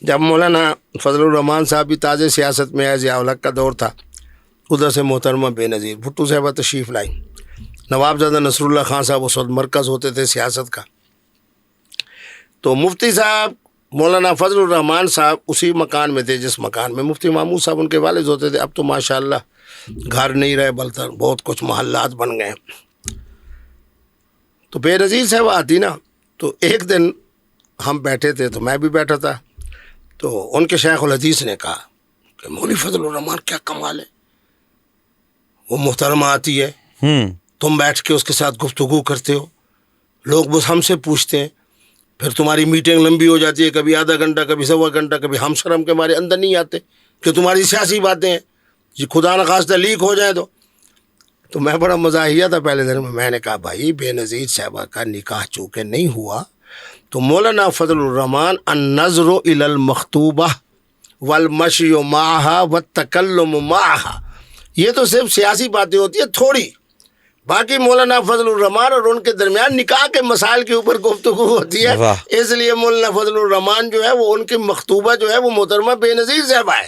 جب مولانا فضل الرحمان صاحب بھی تازہ سیاست میں آئے، ضیاء الحق کا دور تھا، ادھر سے محترمہ بے نظیر بھٹو صاحبہ تشریف لائیں، نوابزادہ نصر اللہ خان صاحب اس وقت مرکز ہوتے تھے سیاست کا، تو مفتی صاحب مولانا فضل الرحمان صاحب اسی مکان میں تھے جس مکان میں مفتی محمود صاحب ان کے والد ہوتے تھے۔ اب تو ماشاءاللہ گھر نہیں رہے بلکہ بہت کچھ محلات بن گئے ہیں۔ تو بے نظیر صاحب آتی نا، تو ایک دن ہم بیٹھے تھے تو میں بھی بیٹھا تھا، تو ان کے شیخ الحدیث نے کہا کہ مولوی فضل الرحمان کیا کمال ہے، وہ محترمہ آتی ہے، تم بیٹھ کے اس کے ساتھ گفتگو کرتے ہو، لوگ بس ہم سے پوچھتے ہیں، پھر تمہاری میٹنگ لمبی ہو جاتی ہے، کبھی آدھا گھنٹہ، کبھی سوا گھنٹہ، کبھی ہم شرم کے ہمارے اندر نہیں آتے کہ تمہاری سیاسی باتیں ہیں جی، خدا نخواستہ لیک ہو جائے تو میں بڑا مزاحیہ تھا پہلے دن میں نے کہا بھائی بے نظیر صاحبہ کا نکاح چونکہ نہیں ہوا تو مولانا فضل الرحمان النظر الی المخطوبہ والمشی معہا والتکلم معہا، یہ تو صرف سیاسی باتیں ہوتی ہیں تھوڑی، باقی مولانا فضل الرحمان اور ان کے درمیان نکاح کے مسائل کے اوپر گفتگو ہوتی ہے۔ اس لیے مولانا فضل الرحمان جو ہے وہ ان کی مخطوبہ جو ہے وہ محترمہ بے نظیر صاحبہ ہے۔